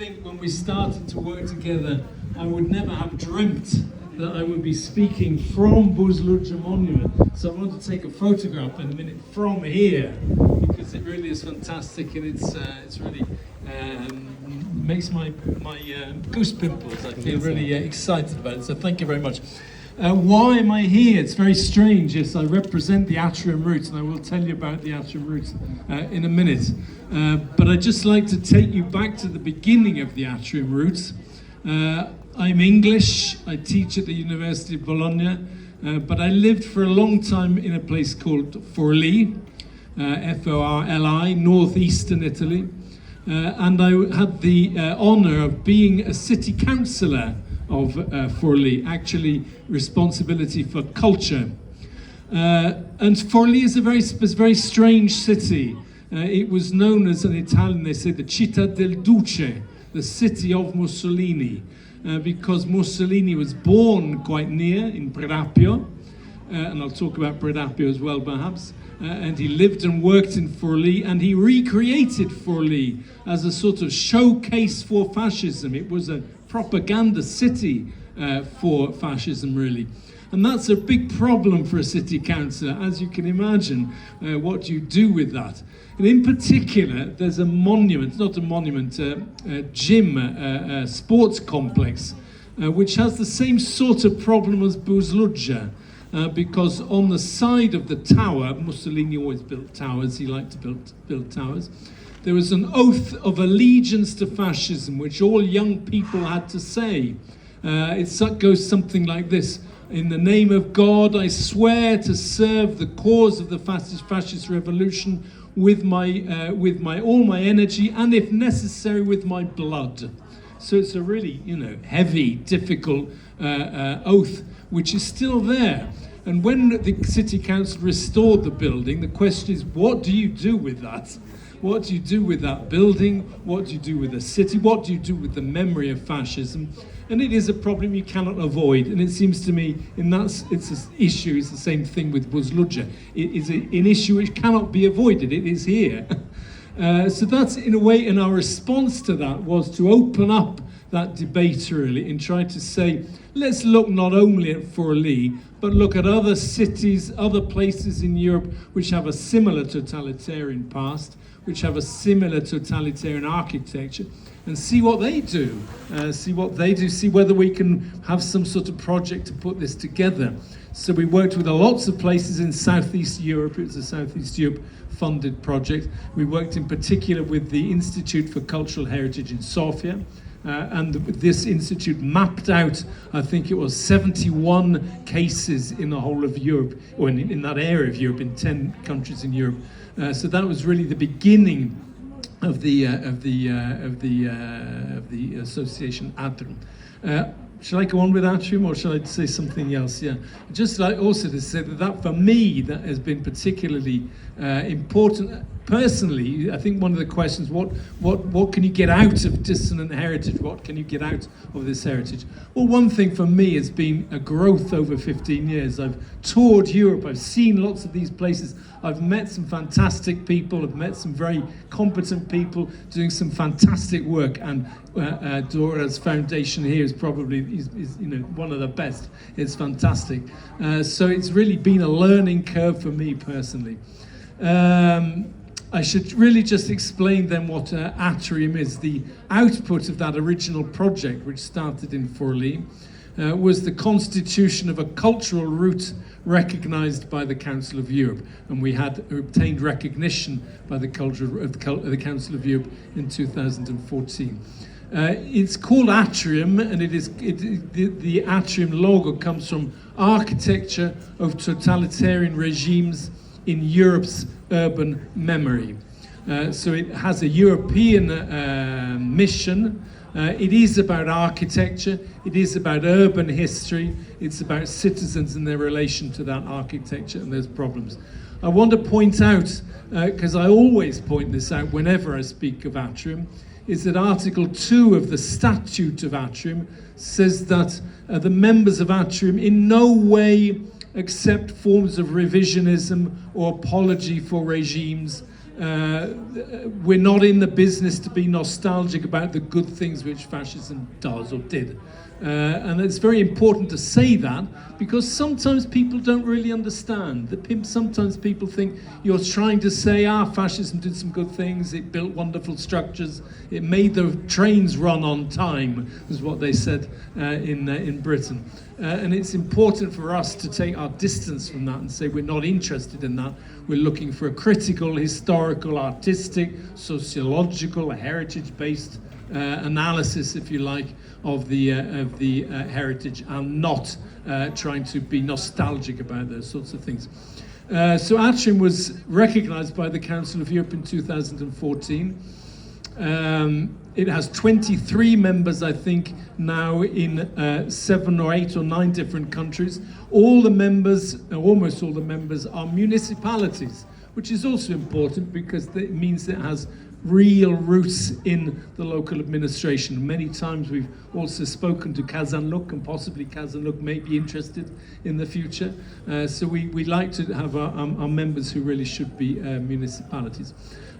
think when we started to work together, I would never have dreamt that I would be speaking from Buzluca Monument. So I want to take a photograph in a minute from here, because it really is fantastic, and it's really makes my goose pimples. I feel really excited about it. So thank you very much. Why am I here? It's very strange. Yes, I represent the Atrium route, and I will tell you about the Atrium route in a minute. But I'd just like to take you back to the beginning of the Atrium route. I'm English. I teach at the University of Bologna, but I lived for a long time in a place called Forlì, F-O-R-L-I, northeastern Italy. And I had the honour of being a city councillor of Forlì, actually responsibility for culture. And Forlì is a very strange city. It was known as, in Italian they say, the Città del Duce, the city of Mussolini, because Mussolini was born quite near in Predappio, and I'll talk about Predappio as well perhaps, and he lived and worked in Forlì, and he recreated Forlì as a sort of showcase for fascism. It was a propaganda city for fascism, really. And that's a big problem for a city councillor, as you can imagine, what you do with that. And in particular, there's a monument, not a monument, a gym, a sports complex, which has the same sort of problem as Buzluca, because on the side of the tower, Mussolini always built towers, he liked to build towers, there was an oath of allegiance to fascism, which all young people had to say. It goes something like this: in the name of God, I swear to serve the cause of the fascist revolution with all my energy, and if necessary, with my blood. So it's a really, heavy, difficult oath, which is still there. And when the city council restored the building, the question is, what do you do with that? What do you do with that building? What do you do with the city? What do you do with the memory of fascism? And it is a problem you cannot avoid. And it seems to me, it's an issue. It's the same thing with Buzluca. It is an issue which cannot be avoided. It is here. So that's, in a way, and our response to that was to open up that debate, really, and try to say, let's look not only at Forlì, but look at other cities, other places in Europe which have a similar totalitarian past, which have a similar totalitarian architecture, and see what they do, see whether we can have some sort of project to put this together. So we worked with lots of places in Southeast Europe. It was a Southeast Europe funded project. We worked in particular with the Institute for Cultural Heritage in Sofia, and this institute mapped out, I think it was 71 cases in the whole of Europe, or in that area of Europe, in 10 countries in Europe. So that was really the beginning of the association Atrium. Shall I go on with Atrium, or shall I say something else? Yeah, just like also to say that for me that has been particularly important. Personally, I think one of the questions, what can you get out of dissonant heritage? What can you get out of this heritage? Well, one thing for me has been a growth over 15 years. I've toured Europe, I've seen lots of these places, I've met some fantastic people, I've met some very competent people doing some fantastic work, and Dora's foundation here is probably one of the best. It's fantastic. So it's really been a learning curve for me personally. I should really just explain then what Atrium is. The output of that original project, which started in Forlì, was the constitution of a cultural route recognised by the Council of Europe, and we had obtained recognition by the the Council of Europe in 2014. It's called Atrium, and the Atrium logo comes from architecture of totalitarian regimes in Europe's urban memory. So it has a European mission. It is about architecture, it is about urban history, it's about citizens and their relation to that architecture and those problems. I want to point out, because I always point this out whenever I speak of Atrium, is that Article 2 of the Statute of Atrium says that the members of Atrium in no way accept forms of revisionism or apology for regimes, we're not in the business to be nostalgic about the good things which fascism does or did. And it's very important to say that, because sometimes people don't really understand. Sometimes people think you're trying to say, fascism did some good things, it built wonderful structures, it made the trains run on time, was what they said in Britain. And it's important for us to take our distance from that and say we're not interested in that. We're looking for a critical, historical, artistic, sociological, heritage-based analysis, if you like, of the heritage, and not trying to be nostalgic about those sorts of things. So Atrium was recognized by the Council of Europe in 2014. It has 23 members, I think, now in 7 or 8 or 9 different countries. All the members, almost all the members, are municipalities, which is also important because it means it has real roots in the local administration. Many times we've also spoken to Kazanluk, and possibly Kazanluk may be interested in the future. So we like to have our members who really should be municipalities.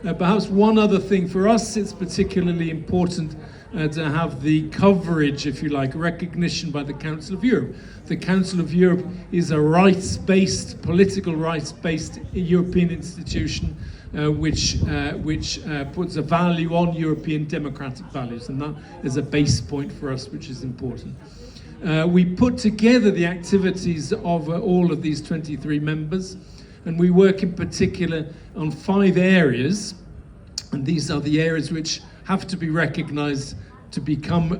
Perhaps one other thing for us, it's particularly important to have the coverage, if you like, recognition by the Council of Europe. The Council of Europe is a rights-based, political rights-based European institution which puts a value on European democratic values, and that is a base point for us, which is important. We put together the activities of all of these 23 members, and we work in particular on 5 areas, and these are the areas which have to be recognized to become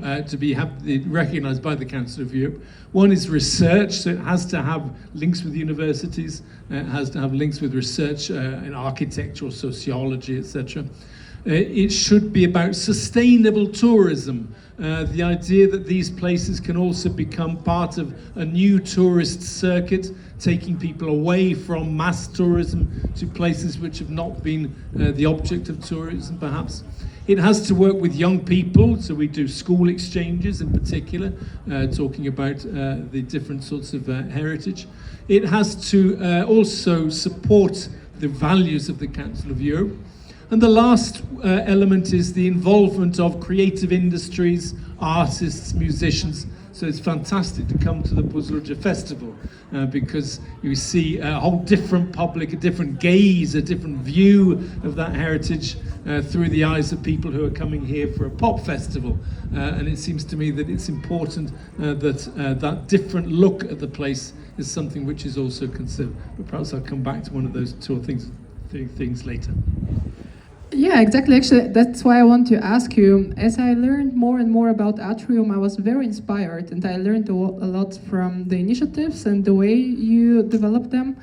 recognized by the Council of Europe. One is research, so it has to have links with universities, it has to have links with research in architecture, sociology, etc. It should be about sustainable tourism, the idea that these places can also become part of a new tourist circuit, taking people away from mass tourism to places which have not been the object of tourism, perhaps. It has to work with young people, so we do school exchanges in particular, talking about the different sorts of heritage. It has to also support the values of the Council of Europe. And the last element is the involvement of creative industries, artists, musicians. So it's fantastic to come to the Buzluca Festival because you see a whole different public, a different gaze, a different view of that heritage through the eyes of people who are coming here for a pop festival. And it seems to me that it's important that that different look at the place is something which is also considered. But perhaps I'll come back to one of those 2 or 3 things later. Yeah, exactly. Actually, that's why I want to ask you. As I learned more and more about Atrium, I was very inspired, and I learned a lot from the initiatives and the way you develop them,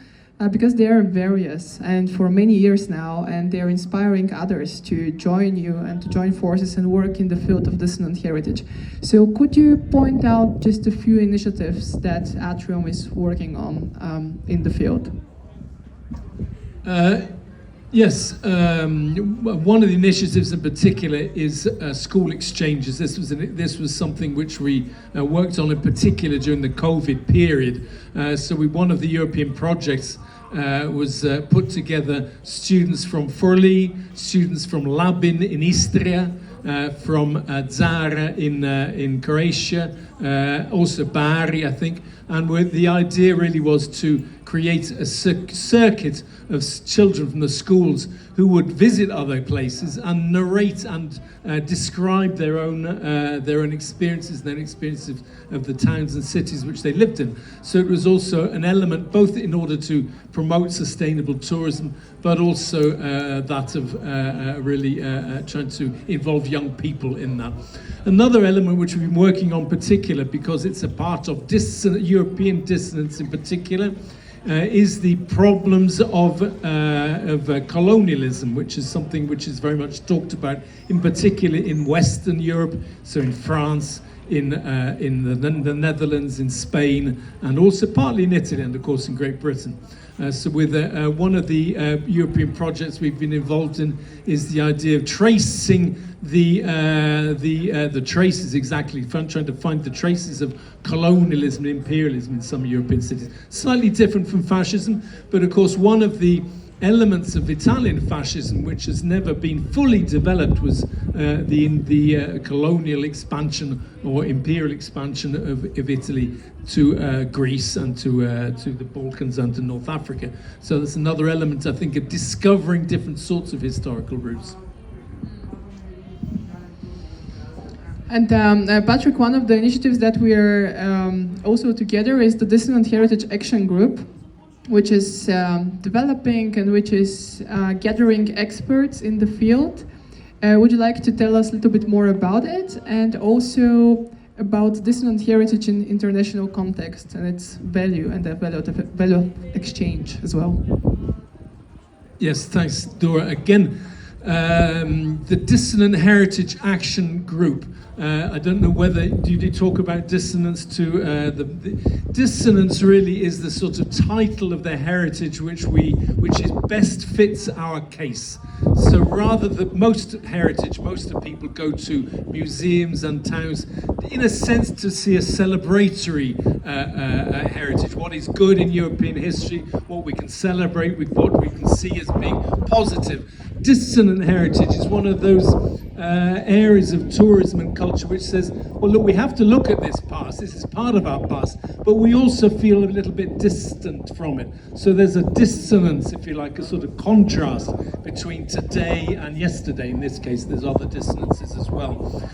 because they are various and for many years now, and they are inspiring others to join you and to join forces and work in the field of dissonant heritage. So could you point out just a few initiatives that Atrium is working on in the field? Yes, one of the initiatives in particular is school exchanges. This was something which we worked on in particular during the COVID period. So one of the European projects was put together students from Forli, students from Labin in Istria, from Zara in Croatia, also Bari, I think. And the idea really was to create a circuit of children from the schools who would visit other places and narrate and describe their own experiences, their experiences of the towns and cities which they lived in. So it was also an element both in order to promote sustainable tourism, but also that of really trying to involve young people in that. Another element which we've been working on particular, because it's a part of European dissonance in particular, is the problems of colonialism, which is something which is very much talked about, in particular in Western Europe, so in France, in the Netherlands, in Spain, and also partly in Italy, and of course in Great Britain. So with one of the European projects we've been involved in is the idea of tracing the traces, exactly, trying to find the traces of colonialism and imperialism in some European cities. Slightly different from fascism, but of course one of the elements of Italian fascism which has never been fully developed was the colonial expansion or imperial expansion of Italy to Greece and to the Balkans and to North Africa. So that's another element, I think, of discovering different sorts of historical roots. And Patrick, one of the initiatives that we are also together is the Dissonant Heritage Action Group, which is developing and which is gathering experts in the field. Would you like to tell us a little bit more about it, and also about dissonant heritage in international context and its value and the value of exchange as well? Yes, thanks, Dora. Again, the Dissonant Heritage Action Group. I don't know whether you talk about dissonance to the dissonance really is the sort of title of the heritage which is best fits our case. So rather than most of people go to museums and towns in a sense to see a celebratory heritage, what is good in European history, what we can celebrate, with what we can see as being positive. Dissonant heritage is one of those areas of tourism and culture which says, well, look, we have to look at this past, this is part of our past, but we also feel a little bit distant from it. So there's a dissonance, if you like, a sort of contrast between today and yesterday. In this case, there's other dissonances as well.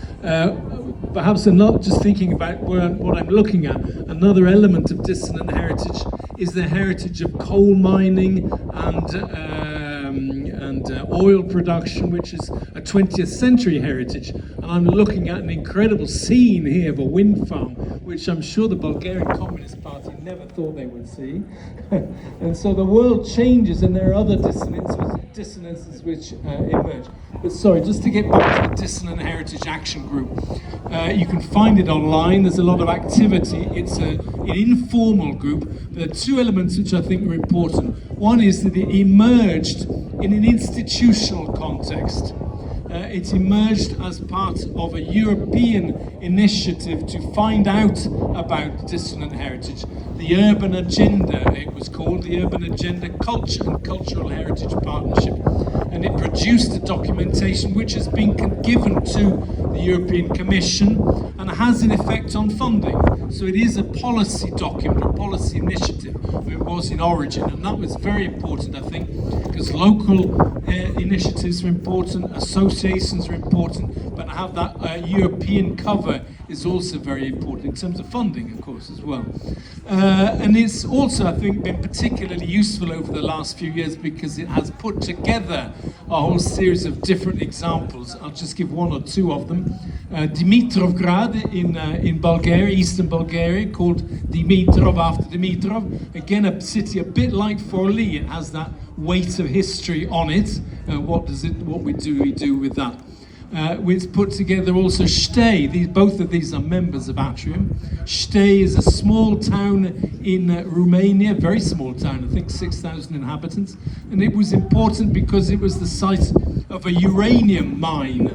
Perhaps I'm not just thinking about what I'm looking at. Another element of dissonant heritage is the heritage of coal mining and oil production, which is a 20th century heritage. And I'm looking at an incredible scene here of a wind farm, which I'm sure the Bulgarian Communist Party never thought they would see. And so the world changes, and there are other dissonances which emerge. But sorry, just to get back to the Dissonant Heritage Action Group, you can find it online. There's a lot of activity. It's an informal group. There are two elements which I think are important. One is that it emerged in an institutional context. It emerged as part of a European initiative to find out about dissonant heritage. The Urban Agenda, it was called, the Urban Agenda Culture and Cultural Heritage Partnership. And it produced a documentation which has been given to the European Commission and has an effect on funding. So it is a policy document, a policy initiative. It was in origin, and that was very important, I think, because local initiatives are important, associations are important, but to have that European cover is also very important in terms of funding, of course, as well. And it's also, I think, been particularly useful over the last few years because it has put together a whole series of different examples. I'll just give one or two of them. Dimitrovgrad in Bulgaria, eastern Bulgaria, called Dimitrov after Dimitrov. Again, a city a bit like Forli. It has that weight of history on it. What we do with that? We've put together also Stey. Both of these are members of Atrium. Stey is a small town in Romania, very small town, I think 6,000 inhabitants. And it was important because it was the site of a uranium mine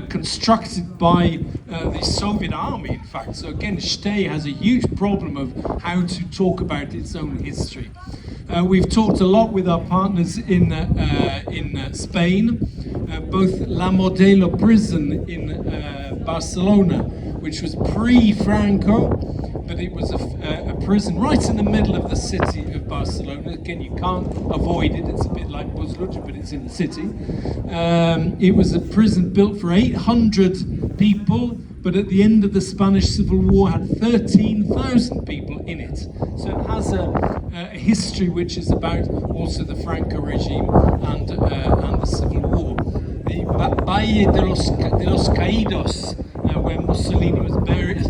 constructed by the Soviet army, in fact. So again, Stey has a huge problem of how to talk about its own history. We've talked a lot with our partners in Spain, both La Modelo prison in Barcelona, which was pre-Franco, but it was a prison right in the middle of the city of Barcelona. Again, you can't avoid it. It's a bit like Buzluja, but it's in the city. It was a prison built for 800 people, but at the end of the Spanish Civil War had 13,000 people in it. So it has a history which is about also the Franco regime and the Civil War. The Valle de los Caídos, where Mussolini was buried,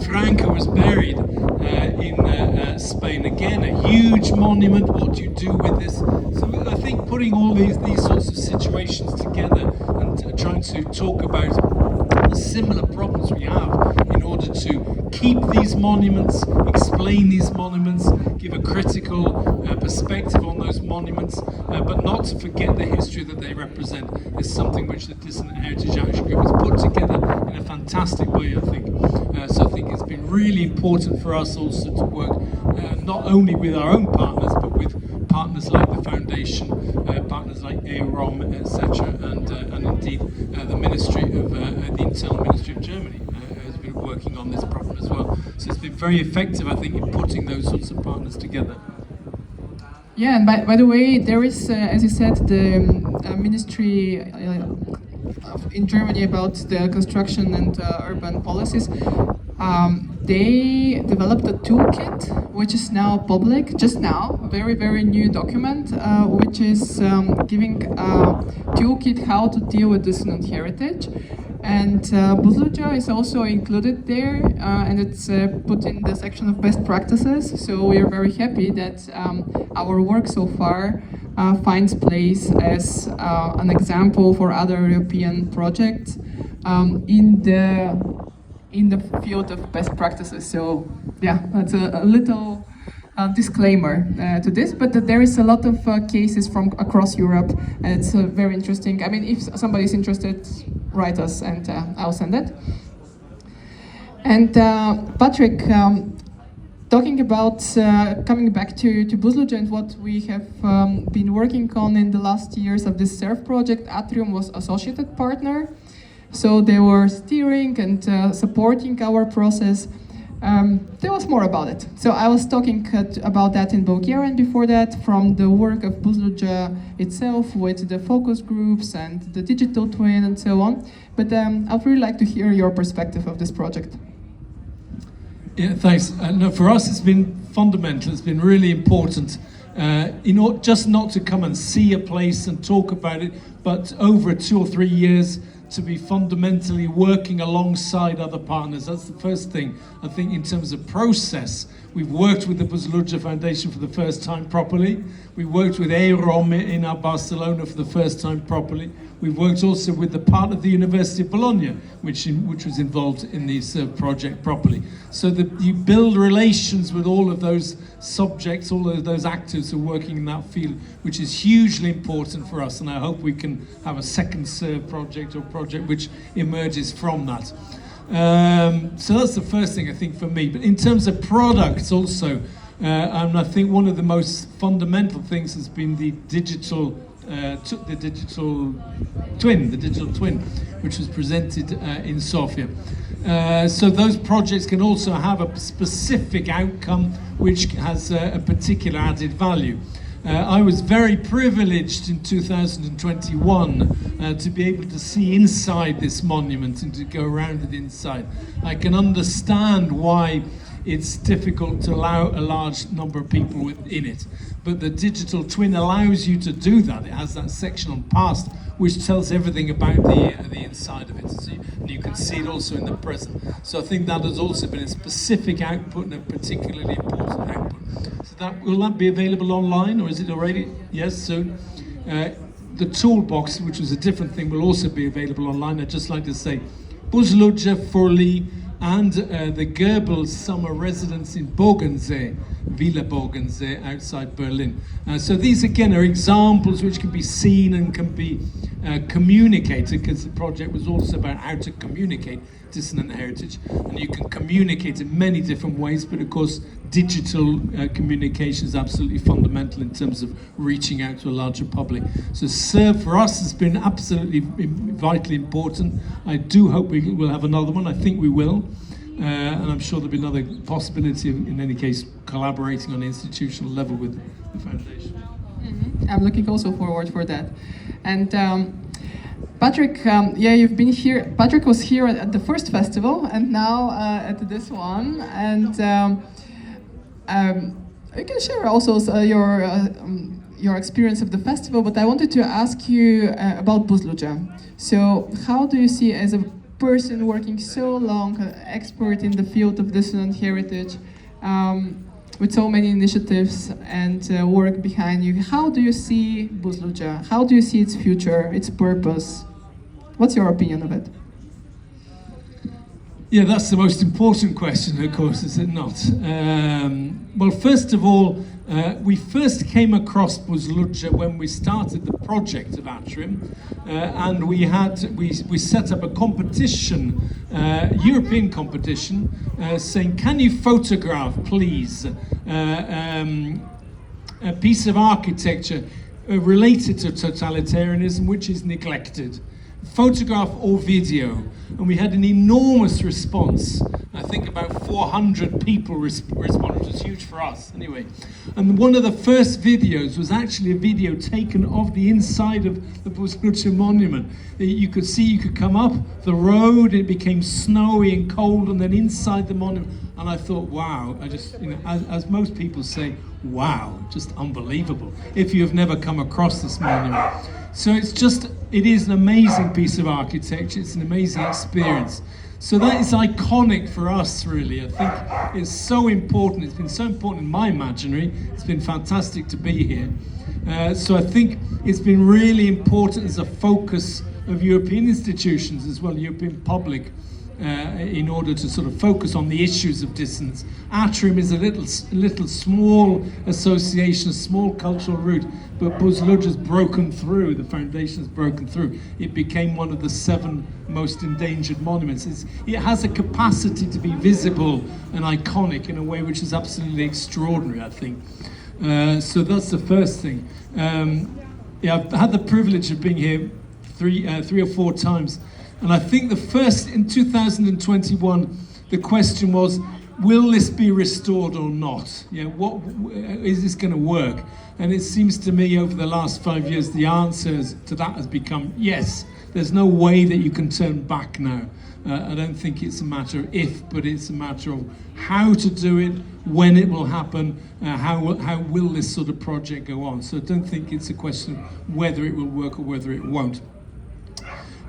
Franco was buried in Spain. Again, a huge monument. What do you do with this? So I think putting all these sorts of situations together and trying to talk about the similar problems we have in order to keep these monuments, explain these monuments, give a critical perspective on those monuments, but not to forget the history that they represent, is something which the Dissonant Heritage Action Group has put together in a fantastic way, I think. So I think it's been really important for us also to work not only with our own partners, but with partners like the foundation, partners like AROM, etc., and indeed the Ministry of the Internal Ministry of Germany has been working on this problem as well. So it's been very effective, I think, in putting those sorts of partners together. Yeah, and by the way, there is, as you said, the Ministry in Germany about the construction and urban policies. They developed a toolkit, which is now public, just now, a very, very new document, which is giving a toolkit how to deal with dissonant heritage. And Buzluca is also included there, and it's put in the section of best practices. So we are very happy that our work so far finds place as an example for other European projects in the field of best practices. So yeah, that's a little disclaimer to this, but there is a lot of cases from across Europe, and it's very interesting. I mean, if somebody is interested, write us and I'll send it. And Patrick, talking about coming back to Buzluca and what we have been working on in the last years of this SERF project, Atrium was associated partner. So they were steering and supporting our process. There was more about it. So I was talking about that in Bulgarian before that, from the work of Buzluca itself with the focus groups and the digital twin and so on. But I'd really like to hear your perspective of this project. Yeah, thanks. No, for us it's been fundamental. It's been really important. Just not to come and see a place and talk about it, but over 2 or 3 years to be fundamentally working alongside other partners. That's the first thing. I think in terms of process, we've worked with the Buzluca Foundation for the first time properly. We worked with AROM in Barcelona for the first time properly. We've worked also with the part of the University of Bologna, which was involved in this project properly. So that you build relations with all of those subjects, all of those actors who are working in that field, which is hugely important for us. And I hope we can have a second SERV project or project which emerges from that. So that's the first thing I think for me. But in terms of products also, I think one of the most fundamental things has been the digital twin, which was presented in Sofia. So those projects can also have a specific outcome which has a particular added value. I was very privileged in 2021 to be able to see inside this monument and to go around it inside. I can understand why it's difficult to allow a large number of people within it. But the digital twin allows you to do that. It has that section on past which tells everything about the inside of it. So you can see it also in the present. So I think that has also been a specific output and a particularly important output. So will that be available online, or is it already? Yes, soon. The toolbox, which was a different thing, will also be available online. I'd just like to say, Buzluca, Forli, and the Goebbels summer residence in Bogensee, Villa Bogensee, outside Berlin. So these again are examples which can be seen and can be communicated, because the project was also about how to communicate dissonant heritage, and you can communicate in many different ways, but of course digital communication is absolutely fundamental in terms of reaching out to a larger public. So SERV for us has been absolutely vitally important. I do hope we will have another one. I think we will. And I'm sure there'll be another possibility of, in any case, collaborating on an institutional level with the foundation. Mm-hmm. I'm looking also forward for that. And Patrick, you've been here. Patrick was here at the first festival, and now at this one. And you can share also your experience of the festival. But I wanted to ask you about Buzluca. So, how do you see, as a person working so long, expert in the field of dissonant heritage, with so many initiatives and work behind you, how do you see Buzluca? How do you see its future, its purpose? What's your opinion of it? Yeah, that's the most important question, of course, is it not? Well, first of all, we first came across Buzluca when we started the project of Atrium, and we set up a competition, European competition, saying, can you photograph, please, a piece of architecture related to totalitarianism which is neglected. Photograph or video, and we had an enormous response. I think about 400 people responded, which was huge for us anyway. And one of the first videos was actually a video taken of the inside of the Buzlucha monument. You could see, you could come up the road, it became snowy and cold, and then inside the monument. And I thought, wow, I just, as most people say, wow, just unbelievable, if you've never come across this monument. So it is an amazing piece of architecture, it's an amazing experience. So that is iconic for us, really. I think it's so important, it's been so important in my imaginary, it's been fantastic to be here. So I think it's been really important as a focus of European institutions as well, European public, in order to sort of focus on the issues of dissonance. Atrium is a little small association, a small cultural root, but Buzlucha's broken through, the foundation has broken through. It became one of the 7 most endangered monuments. It has a capacity to be visible and iconic in a way which is absolutely extraordinary, I think. So that's the first thing. I've had the privilege of being here three or four times. And I think the first, in 2021, the question was, will this be restored or not? What is this going to work? And it seems to me over the last 5 years, the answer to that has become yes. There's no way that you can turn back now. I don't think it's a matter of if, but it's a matter of how to do it, when it will happen, how will this sort of project go on. So I don't think it's a question of whether it will work or whether it won't.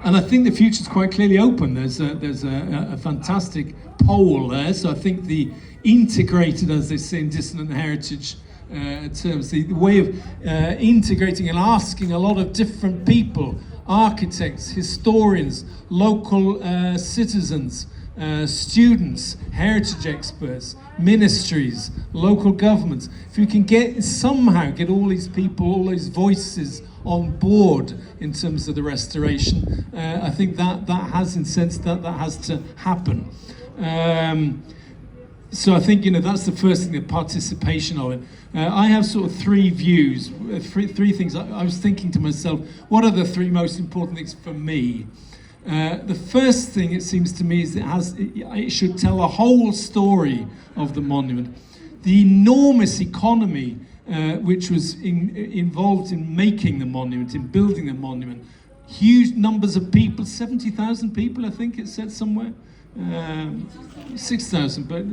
And I think the future is quite clearly open. There's a fantastic poll there. So I think the integrated, as they say in dissonant heritage terms, the way of integrating and asking a lot of different people, architects, historians, local citizens, students, heritage experts, ministries, local governments. If you can somehow get all these people, all these voices on board in terms of the restoration, I think that has, in sense, that has to happen. So I think that's the first thing, the participation of it. I have sort of 3 views, three things. I was thinking to myself, what are the 3 most important things for me? The first thing, it seems to me, is it should tell a whole story of the monument. The enormous economy which was involved in making the monument, in building the monument. Huge numbers of people, 70,000 people, I think it said somewhere. 6,000, but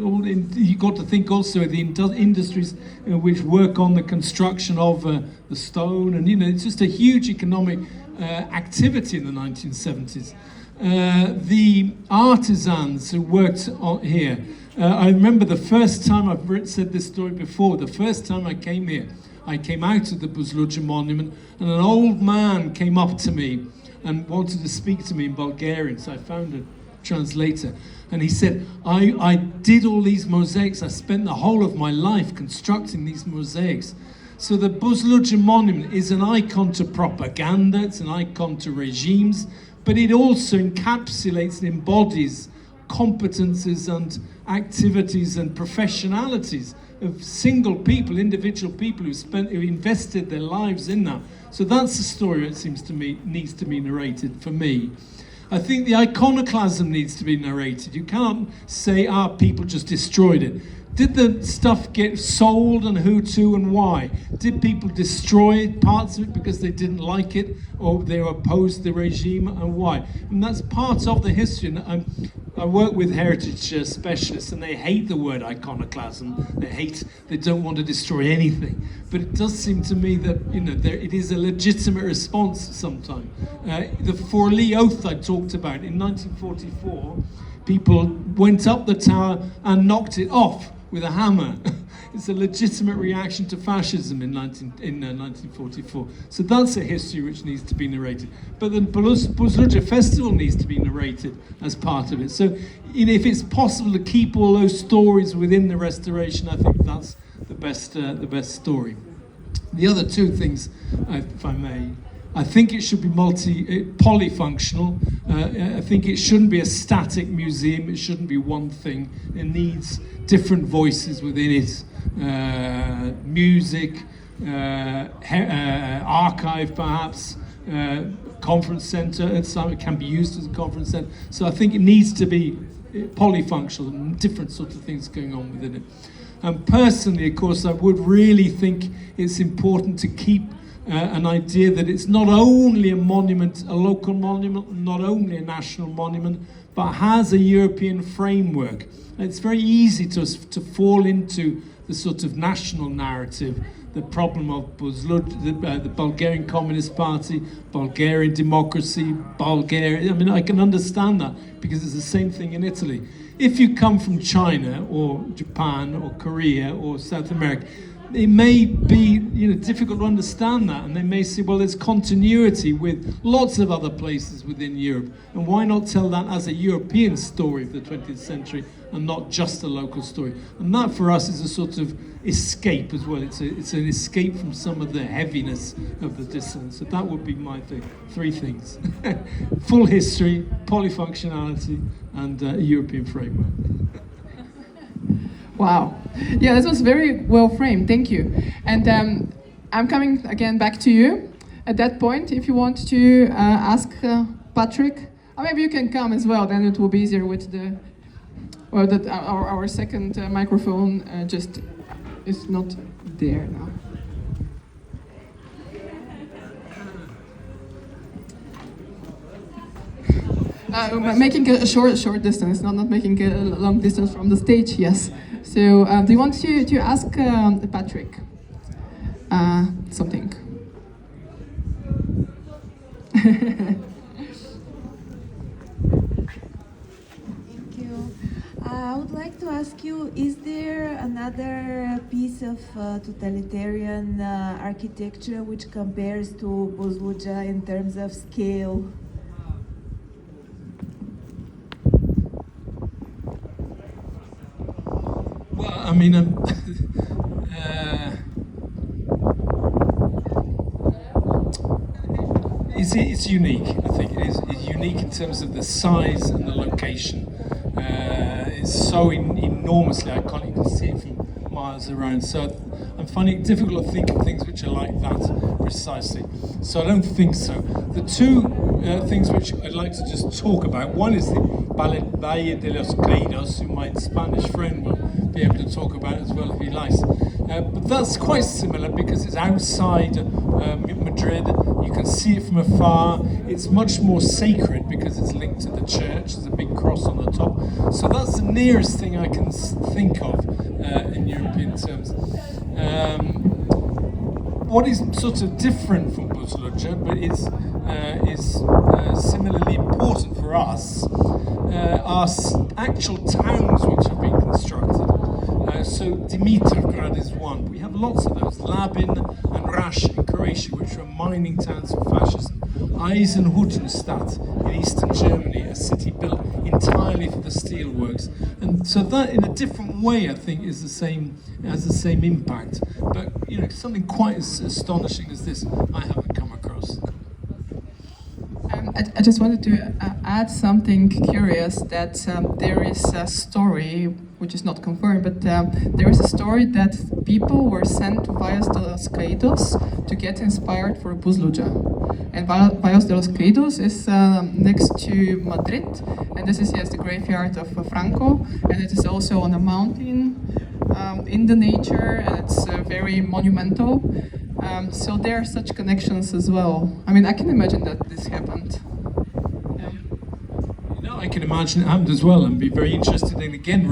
you got to think also of the industries which work on the construction of the stone, and it's just a huge economic activity in the 1970s. The artisans who worked here. I remember the first time, I've said this story before, the first time I came here, I came out of the Buzlucha monument, and an old man came up to me and wanted to speak to me in Bulgarian, so I found a translator. And he said, I did all these mosaics, I spent the whole of my life constructing these mosaics. So the Buzlucha monument is an icon to propaganda, it's an icon to regimes, but it also encapsulates and embodies competences and activities and professionalities of single people, individual people who invested their lives in that. So that's the story, it seems to me, needs to be narrated for me. I think the iconoclasm needs to be narrated. You can't say, people just destroyed it. Did the stuff get sold, and who to and why? Did people destroy parts of it because they didn't like it or they opposed the regime, and why? And that's part of the history. And I work with heritage specialists, and they hate the word iconoclasm. They don't want to destroy anything. But it does seem to me that it is a legitimate response sometimes. The Forli oath I talked about in 1944, people went up the tower and knocked it off with a hammer. It's a legitimate reaction to fascism in 1944. So that's a history which needs to be narrated. But the Buzlucha Festival needs to be narrated as part of it. So if it's possible to keep all those stories within the restoration, I think that's the best story. The other 2 things, if I may, I think it should be polyfunctional. I think it shouldn't be a static museum. It shouldn't be one thing. It needs different voices within it. Music, archive, perhaps, conference center. It can be used as a conference center. So I think it needs to be polyfunctional and different sorts of things going on within it. And personally, of course, I would really think it's important to keep an idea that it's not only a monument, a local monument, not only a national monument, but has a European framework. And it's very easy to fall into the sort of national narrative, the problem of the Bulgarian Communist Party, Bulgarian democracy, Bulgaria. I mean, I can understand that because it's the same thing in Italy. If you come from China or Japan or Korea or South America, it may be difficult to understand that, and they may say, well, there's continuity with lots of other places within Europe, and why not tell that as a European story of the 20th century and not just a local story? And that for us is a sort of escape as well. It's an escape from some of the heaviness of the dissonance. So that would be my three things: full history, polyfunctionality, and a European framework. Wow. Yeah, that was very well framed. Thank you. And I'm coming again back to you. At that point, if you want to ask Patrick, or maybe you can come as well, then it will be easier with our second microphone just is not there now. Making a short distance, not making a long distance from the stage, yes. So, do you want to ask Patrick something? Thank you. I would like to ask you, is there another piece of totalitarian architecture which compares to Buzluja in terms of scale? I mean, it's unique. I think it's unique in terms of the size and the location. It's so enormously iconic. You can see it from miles around. So I'm finding it difficult to think of things which are like that precisely. So I don't think so. The two things which I'd like to just talk about. One is the Valle de los Caídos, who my Spanish friend will be able to talk about as well if he likes. But that's quite similar because it's outside Madrid. You can see it from afar. It's much more sacred because it's linked to the church. There's a big cross on the top. So that's the nearest thing I can think of in European terms. What is sort of different from Buzluja, but is similarly important for us, are actual towns which have been constructed. So Dimitrovgrad is one. We have lots of those. Labin and Rash in Croatia, which are mining towns for fascism. Eisenhüttenstadt in eastern Germany, a city built entirely for the steelworks. And so that, in a different way, I think, has the same impact. But something quite as astonishing as this, I haven't come across. I just wanted to add something curious, that there is a story, which is not confirmed, but there is a story that people were sent to Valles de los Caídos to get inspired for Buzluja. And Valles de los Caídos is next to Madrid, and this is the graveyard of Franco, and it is also on a mountain in the nature, and it's very monumental. So there are such connections as well. I mean, I can imagine that this happened. I can imagine it happened as well, and be very interested in again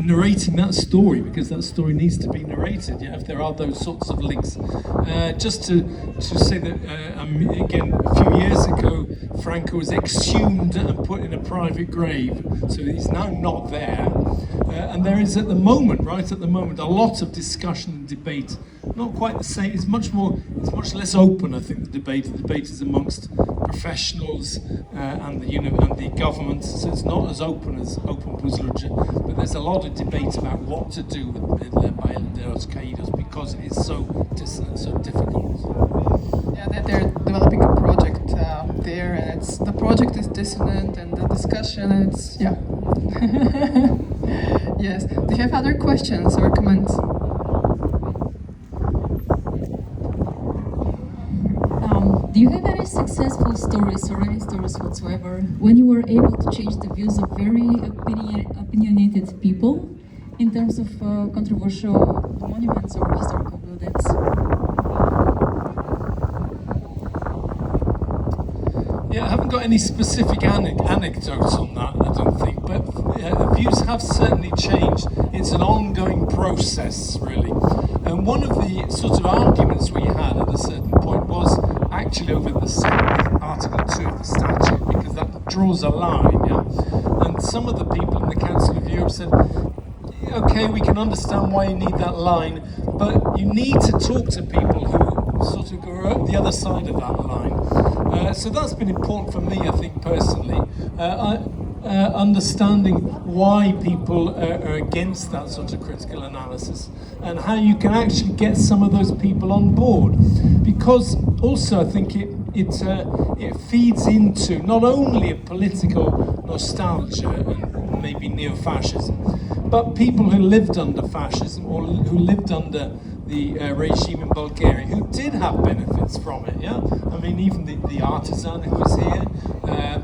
narrating that story, because that story needs to be narrated. If there are those sorts of links. Just to say that again, a few years ago, Franco was exhumed and put in a private grave, so he's now not there. And there is right at the moment, a lot of discussion and debate. Not quite the same. It's much less open. I think the debate is amongst professionals and the government. So it's not as open Buzluja, but there's a lot of debate about what to do with Valle de los Caídos because it is so dissonant, so difficult. Yeah, they're developing a project there, and the project is dissonant, and the discussion, and it's Yes. Do you have other questions or comments? Do you have any successful stories or any stories whatsoever when you were able to change the views of very opinionated people in terms of controversial monuments or historical buildings? Yeah, I haven't got any specific anecdotes on that, I don't think, but views have certainly changed. It's an ongoing process, really. And one of the sort of arguments we had at a certain point was actually over the Article 2 of the statute, because that draws a line, yeah? And some of the people in the Council of Europe said, okay, we can understand why you need that line, but you need to talk to people who sort of go up the other side of that line. So that's been important for me, I think, personally. Understanding why people are against that sort of critical analysis and how you can actually get some of those people on board. Because also I think it feeds into not only a political nostalgia and maybe neo-fascism, but people who lived under fascism or who lived under the regime in Bulgaria who did have benefits from it, yeah? I mean, even the artisan who was here,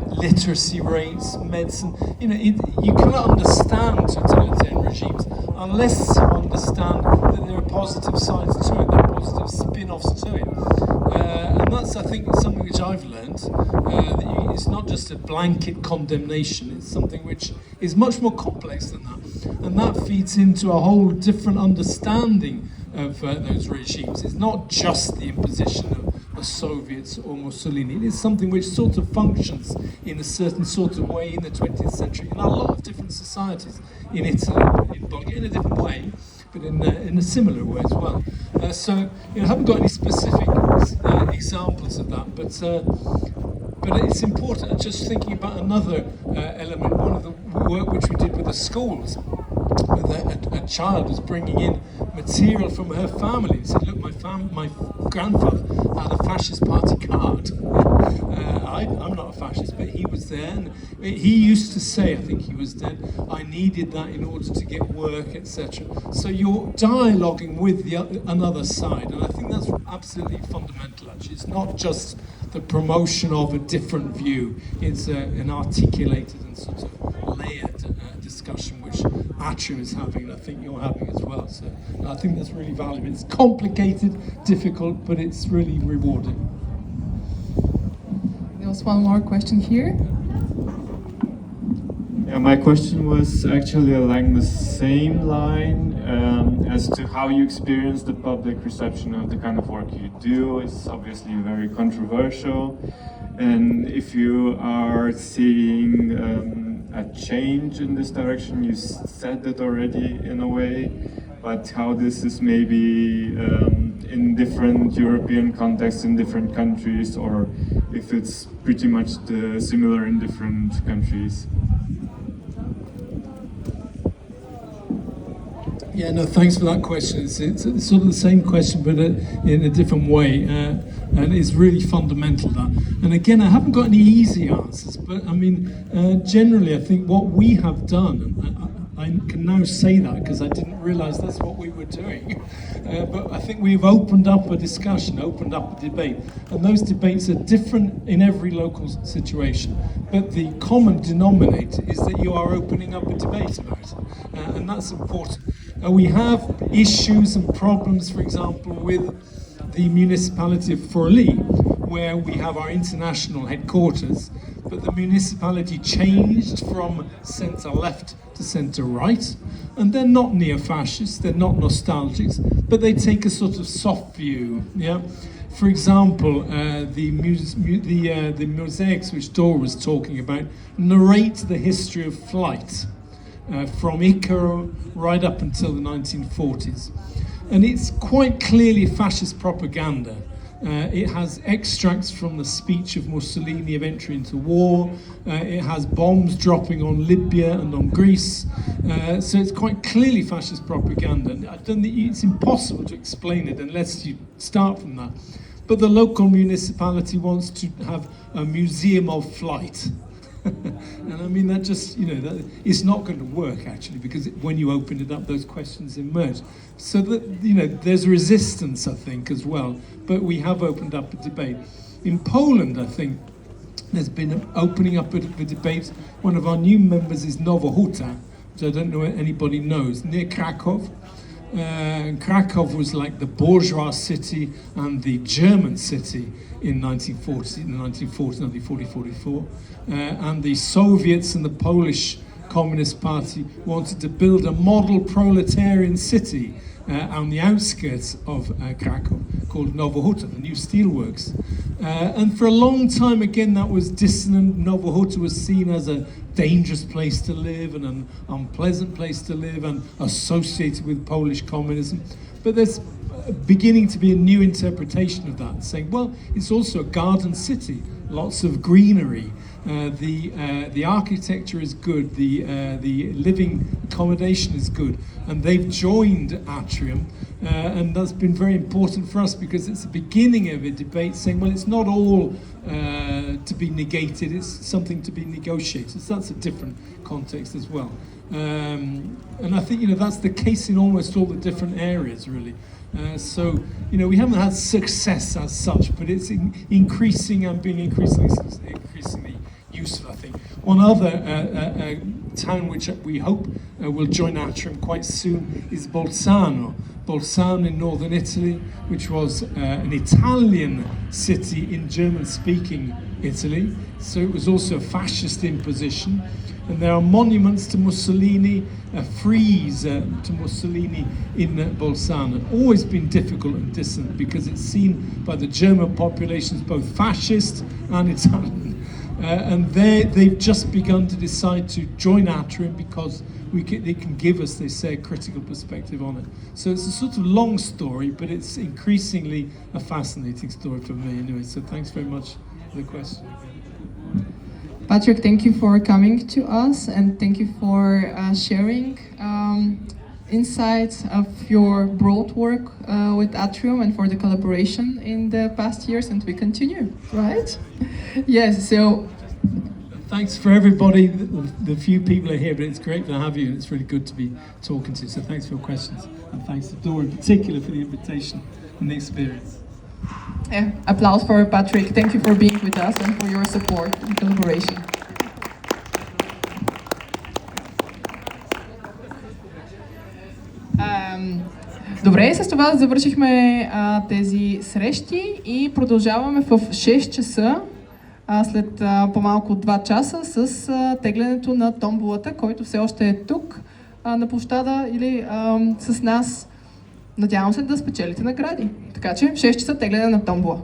literacy rates, medicine, you know, you cannot understand totalitarian regimes unless you understand that there are positive sides to it, there are positive spin-offs to it. And that's, I think, something which I've learned, that it's not just a blanket condemnation, it's something which is much more complex than that. And that feeds into a whole different understanding of those regimes. It's not just the imposition of the Soviets or Mussolini. It is something which sort of functions in a certain sort of way in the 20th century in a lot of different societies, in Italy, in Bulgaria, in a different way, but in a similar way as well. So, you know, I haven't got any specific examples of that, but it's important. Just thinking about another element, one of the work which we did with the schools, with a child was bringing in material from her family and said, look, my grandfather had a fascist party card. I'm not a fascist, but he was there, and he used to say, I think he was dead, I needed that in order to get work, etc. So you're dialoguing with another side, and I think that's absolutely fundamental, actually. It's not just the promotion of a different view, it's an articulated and sort of layered discussion which Atrium is having, and I think you're having as well. So I think that's really valuable. It's complicated, difficult, but it's really rewarding. There was one more question here. Yeah, my question was actually along the same line as to how you experience the public reception of the kind of work you do. It's obviously very controversial, and if you are seeing a change in this direction, you said it already in a way, but how this is maybe in different European contexts in different countries, or if it's pretty much similar in different countries. Yeah, no, thanks for that question. It's sort of the same question, but in a different way, and it's really fundamental, that. And again, I haven't got any easy answers, but I mean, generally, I think what we have done, I can now say that because I didn't realise that's what we were doing, but I think we've opened up a discussion, opened up a debate, and those debates are different in every local situation, but the common denominator is that you are opening up a debate about it, and that's important. We have issues and problems, for example, with the municipality of Forli, where we have our international headquarters, but the municipality changed from centre-left to centre-right, and they're not neo-fascists, they're not nostalgics, but they take a sort of soft view, yeah? For example, the mosaics which Dora was talking about narrate the history of flight, from Icaro right up until the 1940s. And it's quite clearly fascist propaganda. It has extracts from the speech of Mussolini of entry into war. It has bombs dropping on Libya and on Greece. So it's quite clearly fascist propaganda. And I don't think it's impossible to explain it unless you start from that. But the local municipality wants to have a museum of flight. And I mean, that just, it's not going to work actually, because when you open it up, those questions emerge. So that, there's resistance, I think, as well, but we have opened up a debate. In Poland, I think, there's been an opening up of the debate. One of our new members is Nowa Huta, which I don't know if anybody knows, near Krakow. Krakow was like the bourgeois city and the German city in 1940, 44. And the Soviets and the Polish Communist Party wanted to build a model proletarian city on the outskirts of Krakow called Nowa Huta, the new steelworks. And for a long time, again, that was dissonant. Nowa Huta was seen as a dangerous place to live and an unpleasant place to live and associated with Polish communism. But there's beginning to be a new interpretation of that, saying, well, it's also a garden city, lots of greenery. The architecture is good, the living accommodation is good, and they've joined Atrium, and that's been very important for us because it's the beginning of a debate saying, well, it's not all to be negated, it's something to be negotiated. So that's a different context as well. And I think, that's the case in almost all the different areas, really. So, we haven't had success as such, but it's increasing and being increasingly useful, I think. One other town which we hope will join Atrium quite soon is Bolzano. Bolzano in northern Italy, which was an Italian city in German-speaking Italy. So it was also a fascist imposition. And there are monuments to Mussolini, a frieze to Mussolini in Bolzano. Always been difficult and distant because it's seen by the German population as both fascist and Italian. And they've just begun to decide to join Atrium because they can give us, they say, a critical perspective on it. So it's a sort of long story, but it's increasingly a fascinating story for me anyway. So thanks very much for the question. Patrick, thank you for coming to us and thank you for sharing insights of your broad work with Atrium and for the collaboration in the past years, and we continue, right? Yes, so... Thanks for everybody, the few people are here, but it's great to have you and it's really good to be talking to you. So thanks for your questions and thanks to Dora in particular for the invitation and the experience. Yeah, applause for Patrick. Thank you for being with us and for your support and collaboration. Добре, с това завършихме тези срещи и продължаваме в 6 часа, след по-малко от 2 часа, с теглянето на томболата, който все още е тук на площада или с нас. Надявам се да спечелите награди. Така че в 6 часа тегляне на томбола.